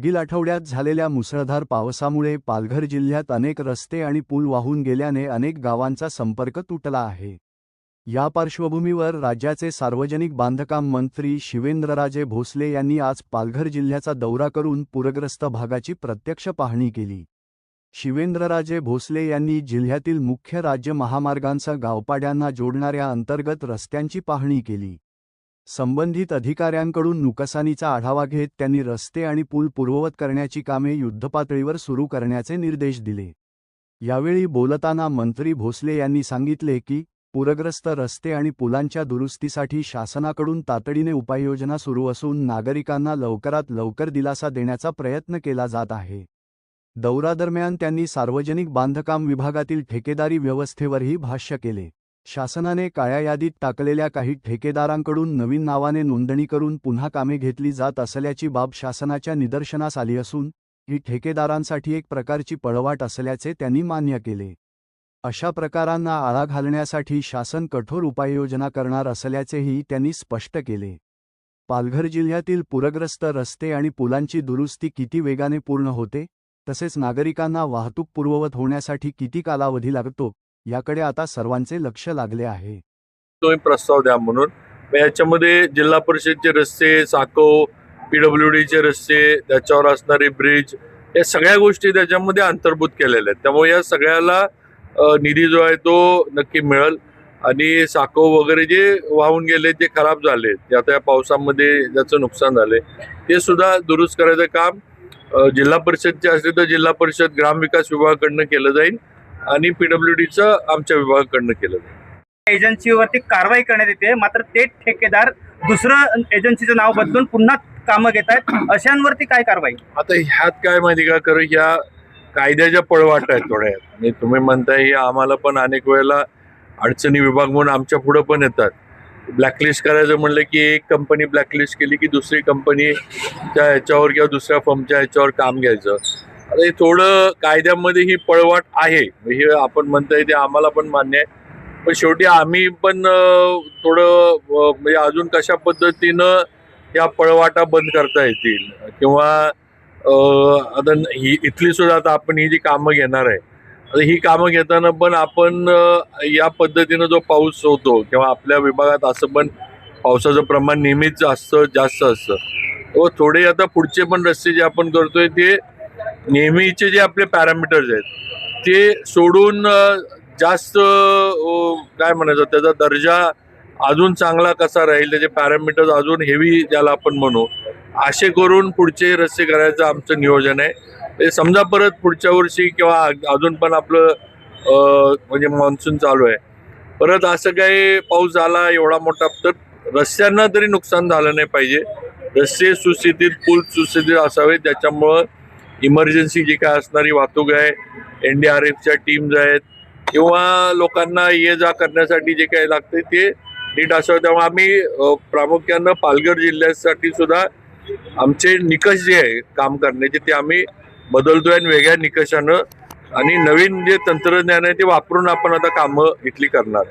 मागील आठवड्यात झालेल्या मुसळधार पावसामुळे पालघर जिल्ह्यात अनेक रस्ते आणि पूल वाहून गेल्याने अनेक गावांचा संपर्क तुटला आहे। या पार्श्वभूमीवर राज्याचे सार्वजनिक बांधकाम मंत्री शिवेंद्रराजे भोसले यांनी आज पालघर जिल्ह्याचा दौरा करून पूरग्रस्त भागाची प्रत्यक्ष पाहणी केली। शिवेंद्रराजे भोसले यांनी जिल्ह्यातील मुख्य राज्य महामार्गांसह गावपाड्यांना जोडणाऱ्या अंतर्गत रस्त्यांची पाहणी केली। संबंधित अधिकाऱ्यांकडून नुकसानीचा आढावा घेत त्यांनी रस्ते आणि पूल पूर्ववत करण्याची कामे युद्धपातळीवर सुरू करण्याचे निर्देश दिले। यावेळी बोलताना मंत्री भोसले यांनी सांगितले की पूरग्रस्त रस्ते आणि पुलांच्या दुरुस्तीसाठी शासनाकडून तातडीने उपाययोजना सुरू असून नागरिकांना लवकरात लवकर दिलासा देण्याचा प्रयत्न केला जात आहे। दौऱ्यादरम्यान त्यांनी सार्वजनिक बांधकाम विभागातील ठेकेदारी व्यवस्थेवरही भाष्य केले। शासनाने काळ्या यादीत टाकलेल्या काही ठेकेदारांकडून नवीन नावाने नोंदणी करून पुन्हा कामे घेतली जात असल्याची बाब शासनाच्या निदर्शनास आली असून ही ठेकेदारांसाठी एक प्रकारची पळवाट असल्याचे त्यांनी मान्य केले। अशा प्रकारांना आळा घालण्यासाठी शासन कठोर उपाययोजना करणार असल्याचेही त्यांनी स्पष्ट केले। पालघर जिल्ह्यातील पूरग्रस्त रस्ते आणि पुलांची दुरुस्ती किती वेगाने पूर्ण होते, तसेच नागरिकांना वाहतूक पूर्ववत होण्यासाठी किती कालावधी लागतो, याकडे आता सर्वांचे लक्ष लागले आहे। तुम्ही प्रस्ताव द्या म्हणून याच्यामध्ये जिल्हा परिषदचे रस्ते, साको, पीडब्ल्यूडीचे रस्ते, त्याच्यावर असणारे ब्रिज, या सगळ्या गोष्टी त्याच्यामध्ये अंतर्भूत केलेल्या आहेत। त्यामुळे या सगळ्याला निधी जो आहे तो नक्की मिळेल आणि साको वगैरे जे वाहून गेले, ते खराब झाले, ते आता या पावसामध्ये ज्याचं नुकसान झाले, ते सुद्धा दुरुस्त करायचं काम जिल्हा परिषदचे असले तर जिल्हा परिषद ग्रामविकास विभागाकडनं केलं जाईल आणि पीडब्ल्यूडीचं आमच्या विभागाकडनं केलं जाईल। एजन्सीवरती कारवाई करण्यात येते, मात्र ते ठेकेदार दुसरं एजन्सीचं नाव बदलून पुन्हा कामं घेत आहेत, अशांवरती काय कारवाई? आता ह्यात काय माहिती का, कारण ह्या कायद्याच्या पळवाट आहेत थोड्या, आणि तुम्ही म्हणताय हे आम्हाला पण अनेक वेळेला अडचणी विभाग म्हणून आमच्या पुढे पण येतात। ब्लॅकलिस्ट करायचं म्हणलं की एक कंपनी ब्लॅकलिस्ट केली की दुसरी कंपनीच्या ह्याच्यावर किंवा दुसऱ्या फर्मच्या ह्याच्यावर काम घ्यायचं। आता हे थोडं कायद्यामध्ये ही पळवाट आहे, हे आपण म्हणताय ते आम्हाला पण मान्य आहे, पण शेवटी आम्ही पण थोडं म्हणजे अजून कशा पद्धतीनं या पळवाटा बंद करता येतील किंवा आता ही इथली सुद्धा आता आपण ही जी कामं घेणार आहे, आता ही कामं घेताना पण आपण या पद्धतीनं जो पाऊस होतो किंवा आपल्या विभागात असं पण पावसाचं प्रमाण नेहमीच जास्त असतं, व थोडे आता पुढचे पण रस्ते जे आपण करतोय ते नेहमीचे जे आपले पॅरामीटर्स आहेत ते सोडून जास्त काय म्हणायचं, त्याचा दर्जा अजून चांगला कसा राहील, त्याचे पॅरामीटर्स अजून हेवी ज्याला आपण म्हणू, असे करून पुढचे रस्ते करायचं आमचं नियोजन आहे। ते समजा परत पुढच्या वर्षी किंवा अजून पण आपलं म्हणजे मान्सून चालू आहे, परत असं काही पाऊस झाला एवढा मोठा तर रस्त्यांना तरी नुकसान झालं नाही पाहिजे। रस्ते सुस्थितीत, पूल सुस्थितीत असावे, त्याच्यामुळं इमर्जन्सी जी काय असणारी वाहतूक आहे, NDRFच्या टीम्स आहेत किंवा लोकांना ये जा करण्यासाठी जे काही लागते ते नीट असावं। त्यामुळे आम्ही प्रामुख्यानं पालघर जिल्ह्यासाठी सुद्धा आमचे निकष जे आहे काम करण्याचे ते आम्ही बदलतोय आणि वेगळ्या निकषानं आणि नवीन जे तंत्रज्ञान आहे ते वापरून आपण आता कामं इथली करणार।